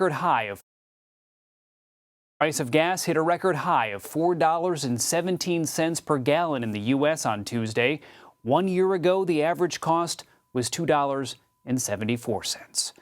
record high of price of gas hit a record high of $4.17 per gallon in the U.S. on Tuesday. 1 year ago, the average cost was $2.74.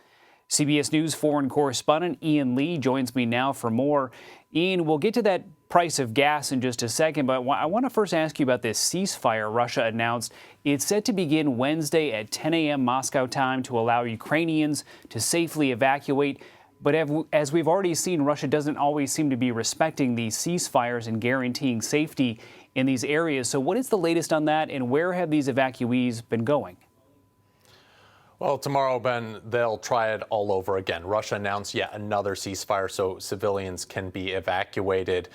CBS News foreign correspondent Ian Lee joins me now for more. Ian, we'll get to that price of gas in just a second, but I want to first ask you about this ceasefire Russia announced. It's set to begin Wednesday at 10 a.m. Moscow time to allow Ukrainians to safely evacuate. But as we've already seen, Russia doesn't always seem to be respecting these ceasefires and guaranteeing safety in these areas. So what is the latest on that, and where have these evacuees been going? Well, tomorrow, Ben, they'll try it all over again. Russia announced yet another ceasefire so civilians can be evacuated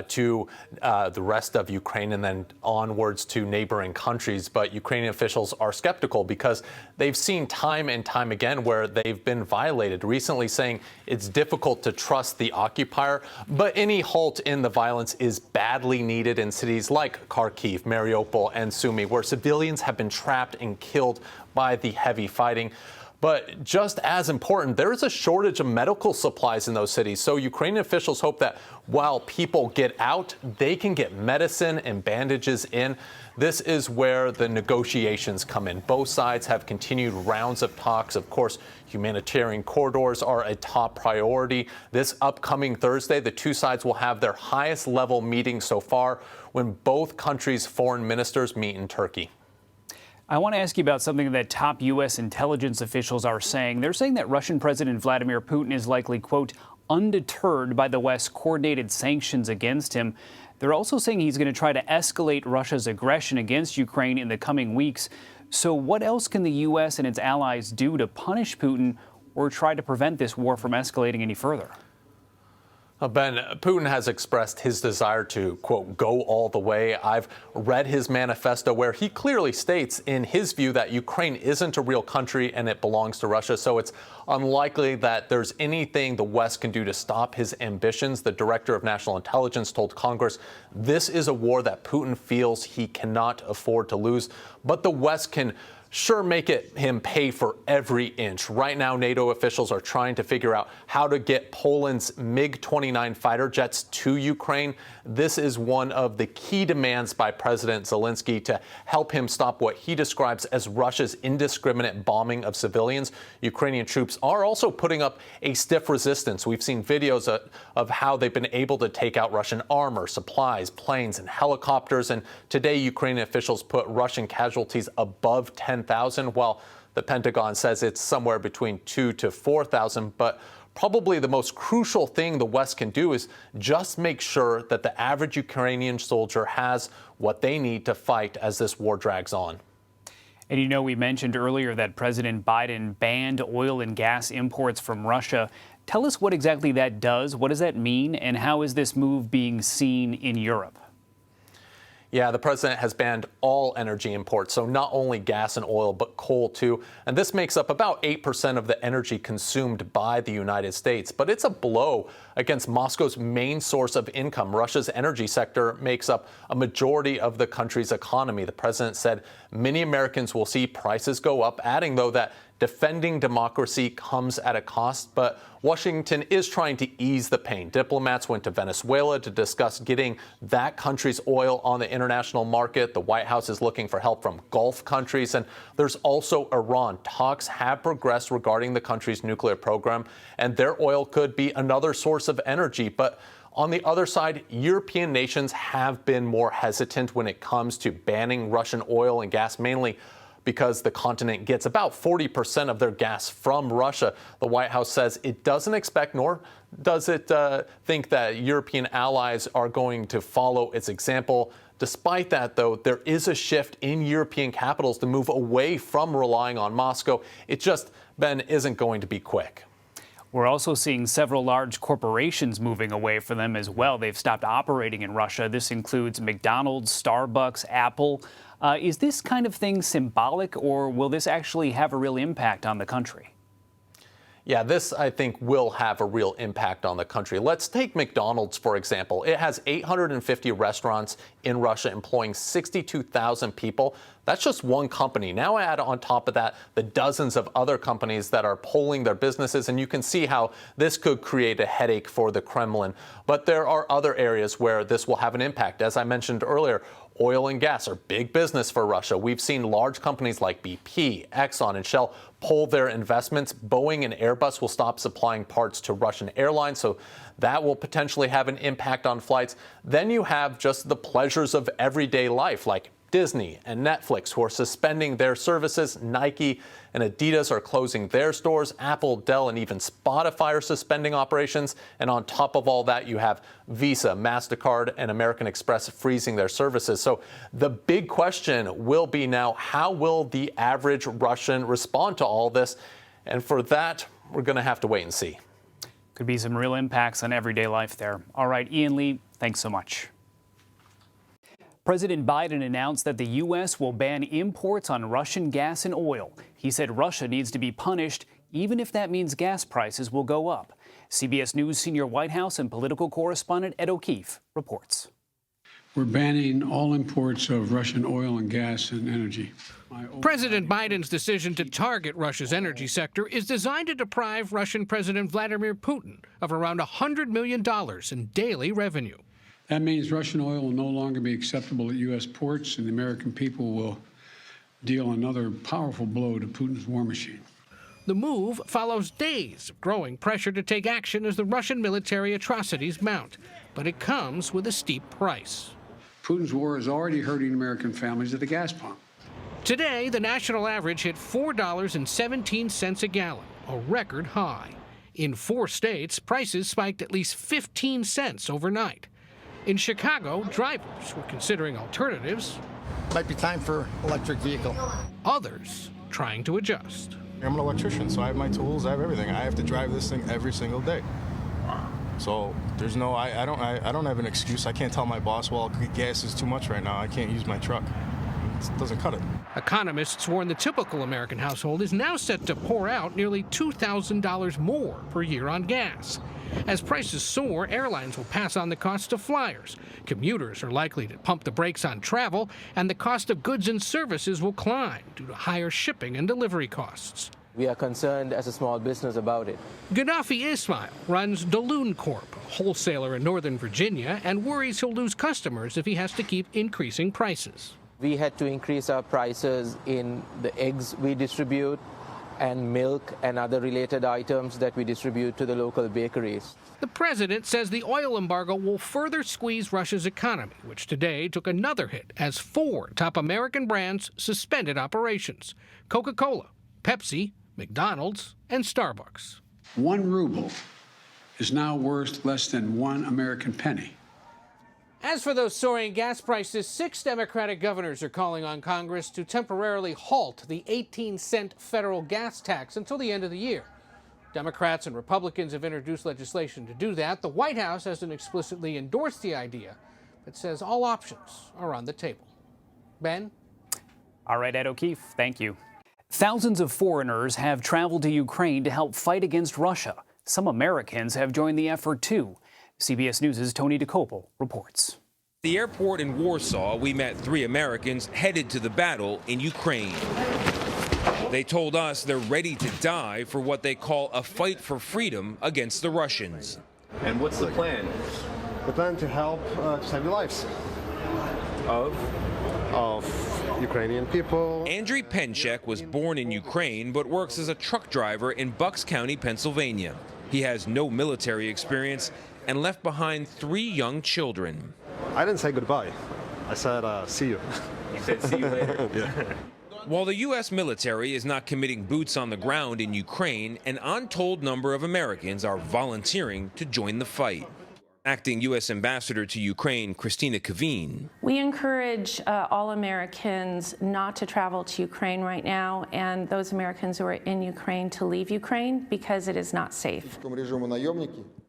to the rest of Ukraine and then onwards to neighboring countries. But Ukrainian officials are skeptical because they've seen time and time again where they've been violated, recently saying it's difficult to trust the occupier. But any halt in the violence is badly needed in cities like Kharkiv, Mariupol, and Sumy, where civilians have been trapped and killed by the heavy fighting. But just as important, there is a shortage of medical supplies in those cities. So Ukrainian officials hope that while people get out, they can get medicine and bandages in. This is where the negotiations come in. Both sides have continued rounds of talks. Of course, humanitarian corridors are a top priority. This upcoming Thursday, the two sides will have their highest level meeting so far when both countries' foreign ministers meet in Turkey. I want to ask you about something that top U.S. intelligence officials are saying. They're saying that Russian President Vladimir Putin is likely, quote, undeterred by the West's coordinated sanctions against him. They're also saying he's going to try to escalate Russia's aggression against Ukraine in the coming weeks. So what else can the U.S. and its allies do to punish Putin or try to prevent this war from escalating any further? Ben, Putin has expressed his desire to, quote, go all the way. I've read his manifesto where he clearly states, in his view, that Ukraine isn't a real country and it belongs to Russia. So it's unlikely that there's anything the West can do to stop his ambitions. The director of national intelligence told Congress this is a war that Putin feels he cannot afford to lose. But the West can sure make him pay for every inch. Right now, NATO officials are trying to figure out how to get Poland's MiG-29 fighter jets to Ukraine. This is one of the key demands by President Zelensky to help him stop what he describes as Russia's indiscriminate bombing of civilians. Ukrainian troops are also putting up a stiff resistance. We've seen videos of how they've been able to take out Russian armor, supplies, planes, and helicopters. And today, Ukrainian officials put Russian casualties above 10,000, while the Pentagon says it's somewhere between 2,000 to 4,000. But probably the most crucial thing the West can do is just make sure that the average Ukrainian soldier has what they need to fight as this war drags on. And you know, we mentioned earlier that President Biden banned oil and gas imports from Russia. Tell us what exactly that does. What does that mean? And how is this move being seen in Europe? Yeah, the president has banned all energy imports, so not only gas and oil, but coal too. And this makes up about 8% of the energy consumed by the United States. But it's a blow against Moscow's main source of income. Russia's energy sector makes up a majority of the country's economy. The president said many Americans will see prices go up, adding, though, that defending democracy comes at a cost, but Washington is trying to ease the pain. Diplomats went to Venezuela to discuss getting that country's oil on the international market. The White House is looking for help from Gulf countries, and there's also Iran. Talks have progressed regarding the country's nuclear program, and their oil could be another source of energy. But on the other side, European nations have been more hesitant when it comes to banning Russian oil and gas, mainly because the continent gets about 40% of their gas from Russia. The White House says it doesn't expect, nor does it think that European allies are going to follow its example. Despite that, though, there is a shift in European capitals to move away from relying on Moscow. It just, Ben, isn't going to be quick. We're also seeing several large corporations moving away from them as well. They've stopped operating in Russia. This includes McDonald's, Starbucks, Apple. Is this kind of thing symbolic, or will this actually have a real impact on the country? Yeah, this, I think, will have a real impact on the country. Let's take McDonald's, for example. It has 850 restaurants in Russia employing 62,000 people. That's just one company. Now add on top of that the dozens of other companies that are pulling their businesses, and you can see how this could create a headache for the Kremlin. But there are other areas where this will have an impact. As I mentioned earlier, oil and gas are big business for Russia. We've seen large companies like BP, Exxon, and Shell pull their investments. Boeing and Airbus will stop supplying parts to Russian airlines, so that will potentially have an impact on flights. Then you have just the pleasures of everyday life, like Disney and Netflix, who are suspending their services. Nike and Adidas are closing their stores. Apple, Dell, and even Spotify are suspending operations. And on top of all that, you have Visa, MasterCard, and American Express freezing their services. So the big question will be now, how will the average Russian respond to all this? And for that, we're going to have to wait and see. Could be some real impacts on everyday life there. All right, Ian Lee, thanks so much. President Biden announced that the U.S. will ban imports on Russian gas and oil. He said Russia needs to be punished, even if that means gas prices will go up. CBS News senior White House and political correspondent Ed O'Keefe reports. We're banning all imports of Russian oil and gas and energy. President Biden's decision to target Russia's energy sector is designed to deprive Russian President Vladimir Putin of around $100 million in daily revenue. That means Russian oil will no longer be acceptable at U.S. ports, and the American people will deal another powerful blow to Putin's war machine. The move follows days of growing pressure to take action as the Russian military atrocities mount. But it comes with a steep price. Putin's war is already hurting American families at the gas pump. Today, the national average hit $4.17 a gallon, a record high. In 4 states, prices spiked at least 15 cents overnight. In Chicago, drivers were considering alternatives. Might be time for electric vehicle. Others trying to adjust. I'm an electrician, so I have my tools, I have everything. I have to drive this thing every single day. So there's no, I don't have an excuse. I can't tell my boss, well, gas is too much right now. I can't use my truck. It doesn't cut it. Economists warn the typical American household is now set to pour out nearly $2,000 more per year on gas. As prices soar, airlines will pass on the cost to flyers. Commuters are likely to pump the brakes on travel, and the cost of goods and services will climb due to higher shipping and delivery costs. We are concerned as a small business about it. Gaddafi Ismail runs Daloon Corp, a wholesaler in Northern Virginia, and worries he'll lose customers if he has to keep increasing prices. We had to increase our prices in the eggs we distribute, and milk and other related items that we distribute to the local bakeries. The president says the oil embargo will further squeeze Russia's economy, which today took another hit as 4 top American brands suspended operations: Coca-Cola, Pepsi, McDonald's, and Starbucks. 1 ruble is now worth less than 1 American penny. As for those soaring gas prices, 6 Democratic governors are calling on Congress to temporarily halt the 18-cent federal gas tax until the end of the year. Democrats and Republicans have introduced legislation to do that. The White House hasn't explicitly endorsed the idea, but says all options are on the table. Ben? All right, Ed O'Keefe, thank you. Thousands of foreigners have traveled to Ukraine to help fight against Russia. Some Americans have joined the effort, too. CBS News' Tony DeCopel reports. At the airport in Warsaw, we met 3 Americans headed to the battle in Ukraine. They told us they're ready to die for what they call a fight for freedom against the Russians. And what's the plan? The plan to help save the lives Of Ukrainian people. Andriy Penchek was born in Ukraine but works as a truck driver in Bucks County, Pennsylvania. He has no military experience and left behind 3 young children. I didn't say goodbye. I said, see you. You said see you later. Yeah. While the U.S. military is not committing boots on the ground in Ukraine, an untold number of Americans are volunteering to join the fight. Acting U.S. Ambassador to Ukraine, Christina Kaveen. We encourage all Americans not to travel to Ukraine right now, and those Americans who are in Ukraine to leave Ukraine because it is not safe.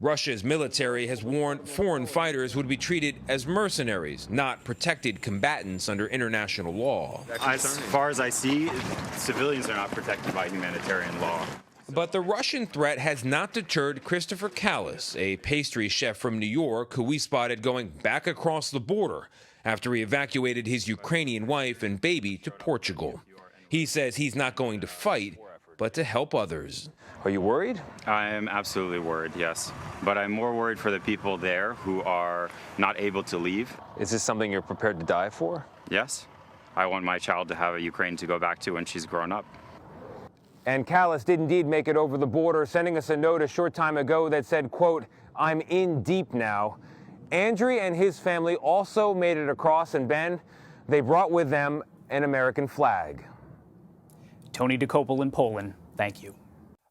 Russia's military has warned foreign fighters would be treated as mercenaries, not protected combatants under international law. As far as I see, civilians are not protected by humanitarian law. But the Russian threat has not deterred Christopher Callis, a pastry chef from New York who we spotted going back across the border after he evacuated his Ukrainian wife and baby to Portugal. He says he's not going to fight, but to help others. Are you worried? I am absolutely worried, yes. But I'm more worried for the people there who are not able to leave. Is this something you're prepared to die for? Yes. I want my child to have a Ukraine to go back to when she's grown up. And Callis did indeed make it over the border, sending us a note a short time ago that said, quote, "I'm in deep now." Andrew and his family also made it across, and Ben, they brought with them an American flag. Tony DeCopel in Poland, thank you.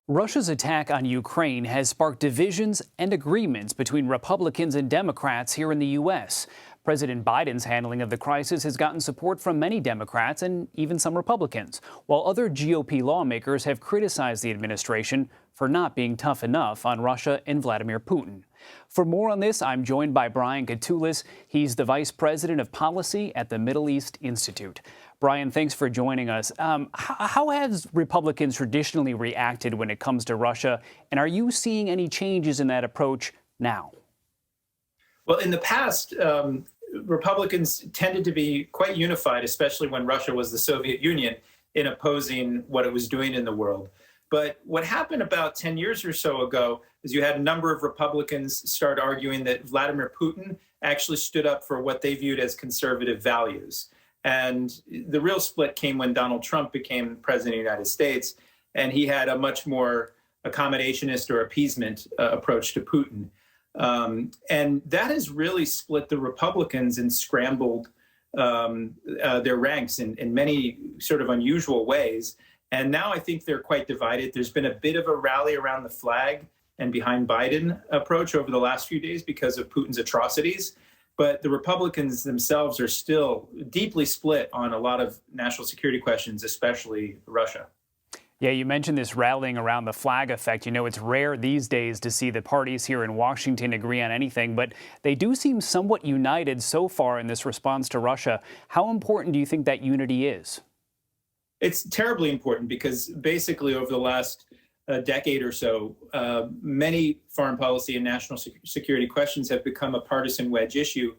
Russia's attack on Ukraine has sparked divisions and agreements between Republicans and Democrats here in the U.S. President Biden's handling of the crisis has gotten support from many Democrats and even some Republicans, while other GOP lawmakers have criticized the administration for not being tough enough on Russia and Vladimir Putin. For more on this, I'm joined by Brian Katulis. He's the Vice President of Policy at the Middle East Institute. Brian, thanks for joining us. How has Republicans traditionally reacted when it comes to Russia, and are you seeing any changes in that approach now? Well, in the past, Republicans tended to be quite unified, especially when Russia was the Soviet Union, in opposing what it was doing in the world. But what happened about 10 years or so ago is you had a number of Republicans start arguing that Vladimir Putin actually stood up for what they viewed as conservative values. And the real split came when Donald Trump became president of the United States, and he had a much more accommodationist or appeasement approach to Putin. And that has really split the Republicans and scrambled their ranks in many sort of unusual ways. And now I think they're quite divided. There's been a bit of a rally around the flag and behind Biden approach over the last few days because of Putin's atrocities. But the Republicans themselves are still deeply split on a lot of national security questions, especially Russia. Yeah, you mentioned this rallying around the flag effect. You know, it's rare these days to see the parties here in Washington agree on anything, but they do seem somewhat united so far in this response to Russia. How important do you think that unity is? It's terribly important because basically over the last decade or so, many foreign policy and national security questions have become a partisan wedge issue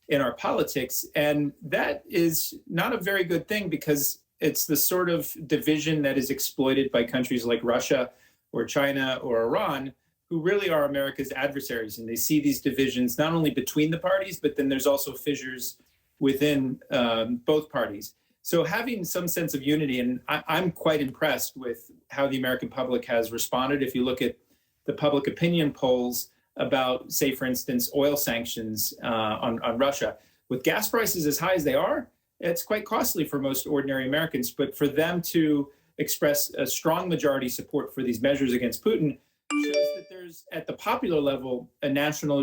in our politics. And that is not a very good thing because it's the sort of division that is exploited by countries like Russia or China or Iran, who really are America's adversaries. And they see these divisions not only between the parties, but then there's also fissures within both parties. So having some sense of unity, and I'm quite impressed with how the American public has responded. If you look at the public opinion polls about, say, for instance, oil sanctions on Russia, with gas prices as high as they are, it's quite costly for most ordinary Americans. But for them to express a strong majority support for these measures against Putin shows that there's, at the popular level, a national